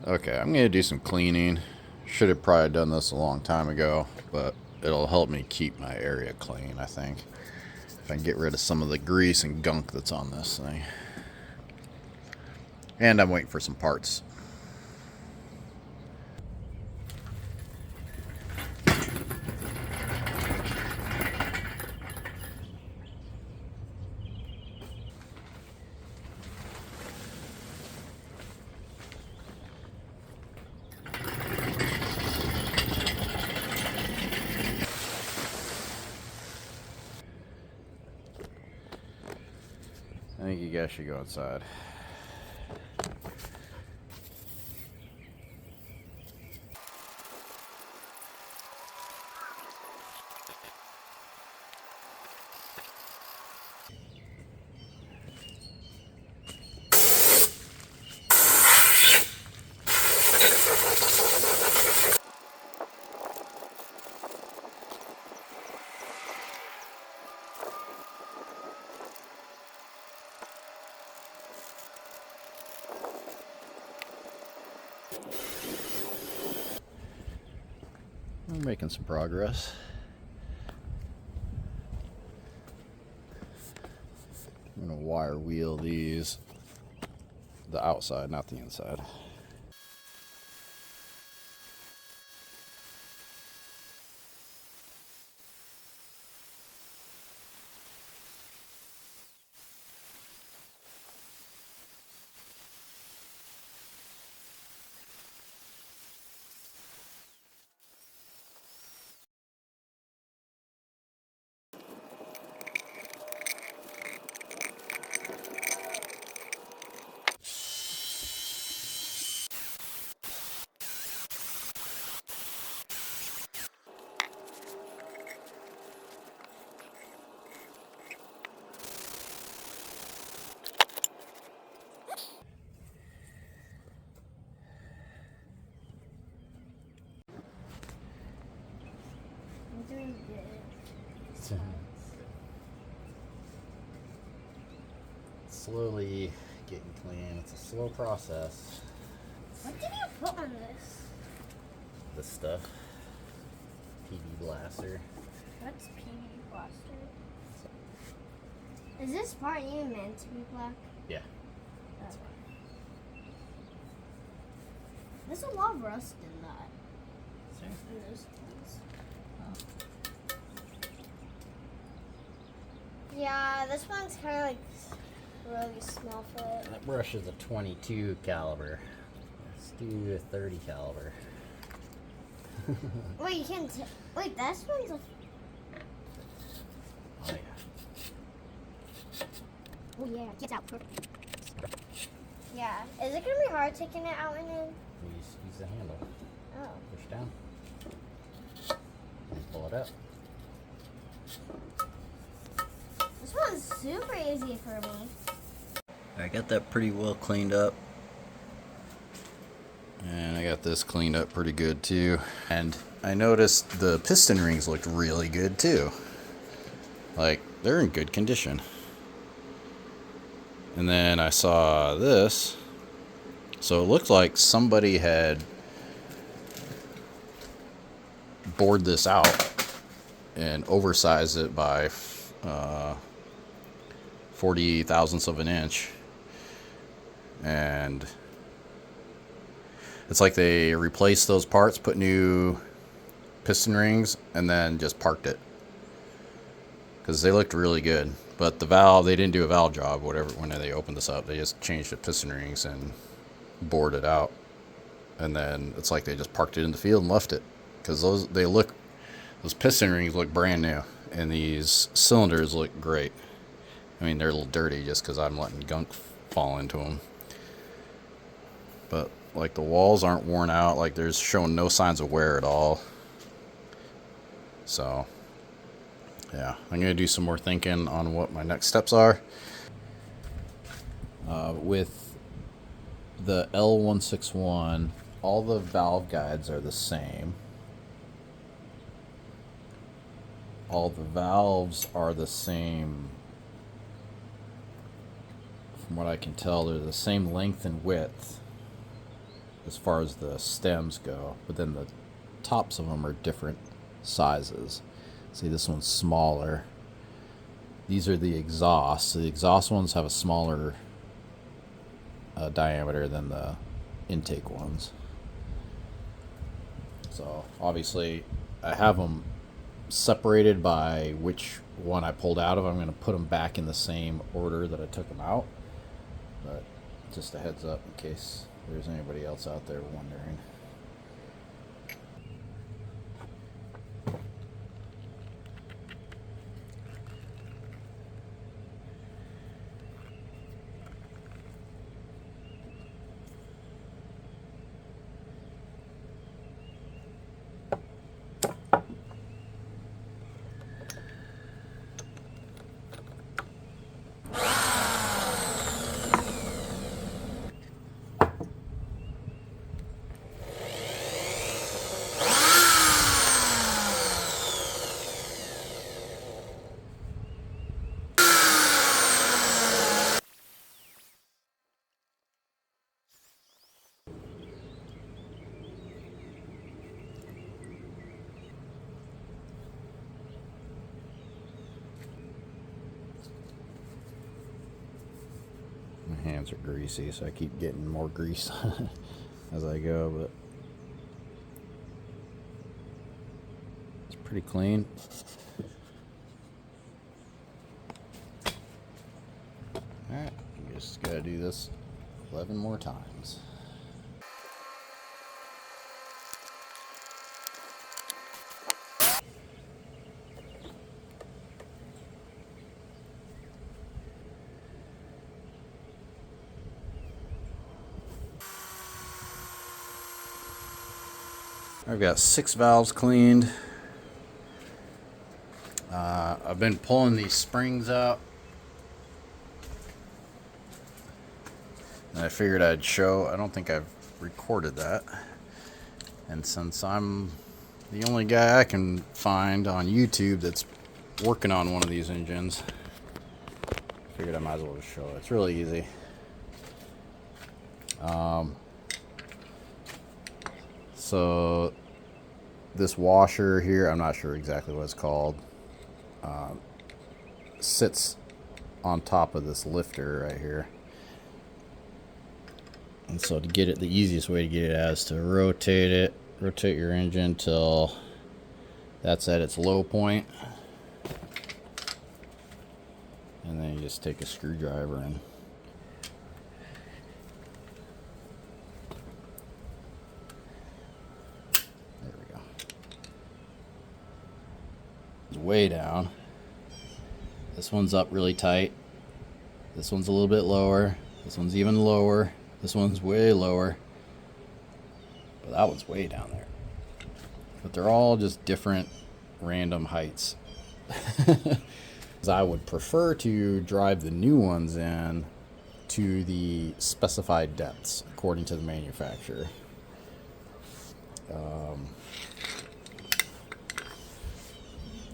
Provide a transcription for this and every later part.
Okay, I'm gonna do some cleaning. Should have probably done this a long time ago, but it'll help me keep my area clean, I think. If I can get rid of some of the grease and gunk that's on this thing. And I'm waiting for some parts. I think you guys should go outside. We're making some progress. I'm gonna wire wheel these, the outside, not the inside. Doing good. Slowly getting clean. It's a slow process. What did you put on this? This stuff. PV blaster. What's PV blaster? Is this part even meant to be black? Yeah. Oh. There's a lot of rust in that. Seriously? In those ones. Yeah, this one's kind of like really small for it. That brush is a 22 caliber. Let's do a 30 caliber. Wait, you can't. Wait, this one's a. Oh yeah. Oh yeah, get out. Yeah, is it gonna be hard taking it out and in? You just use the handle. Oh. Push down. And pull it up. This one's super easy for me. I got that pretty well cleaned up. And I got this cleaned up pretty good too. And I noticed the piston rings looked really good too. Like, they're in good condition. And then I saw this. So it looked like somebody had bored this out and oversized it by 40 thousandths of an inch. And it's like they replaced those parts, put new piston rings, and then just parked it. Because they looked really good. But the valve, they didn't do a valve job, whatever, when they opened this up. They just changed the piston rings and bored it out. And then it's like they just parked it in the field and left it. Because those piston rings look brand new. And these cylinders look great. I mean, they're a little dirty just because I'm letting gunk fall into them. But like the walls aren't worn out, like there's showing no signs of wear at all. So yeah, I'm gonna do some more thinking on what my next steps are. With the L161, all the valve guides are the same. All the valves are the same. From what I can tell, they're the same length and width. as far as the stems go, but then the tops of them are different sizes. See, this one's smaller. These are the exhausts. So the exhaust ones have a smaller diameter than the intake ones. So obviously I have them separated by which one I pulled out of. I'm going to put them back in the same order that I took them out. But just a heads up in case there's anybody else out there wondering. My hands are greasy, so I keep getting more grease as I go, but it's pretty clean. Alright, just gotta do this 11 more times. I've got 6 valves cleaned. I've been pulling these springs out. And I figured I'd show. I don't think I've recorded that. And since I'm the only guy I can find on YouTube that's working on one of these engines, I figured I might as well just show it. It's really easy. So this washer here, I'm not sure exactly what it's called, sits on top of this lifter right here. And so to get it, the easiest way to get it is to rotate your engine till that's at its low point. And then you just take a screwdriver and way down. This one's up really tight. This one's a little bit lower. This one's even lower. This one's way lower. But that one's way down there. But they're all just different random heights. I would prefer to drive the new ones in to the specified depths according to the manufacturer.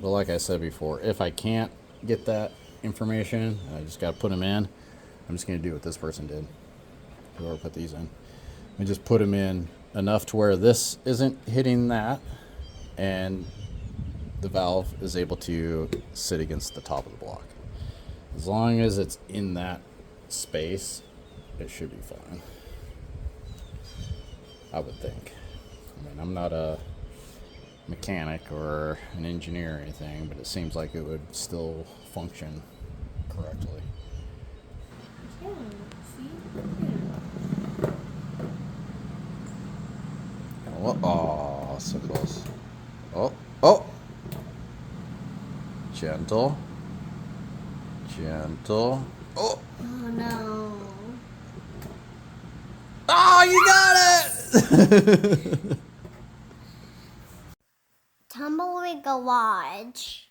But like I said before, if I can't get that information, I just got to put them in. I'm just going to do what this person did. Whoever put these in. I just put them in enough to where this isn't hitting that, and the valve is able to sit against the top of the block. As long as it's in that space, it should be fine. I would think. I mean, I'm not a mechanic or an engineer or anything, but it seems like it would still function correctly. Yeah, see? Oh, so close. Oh! Gentle. Oh! Oh no. Oh, you got it! Tumbleweed Garage.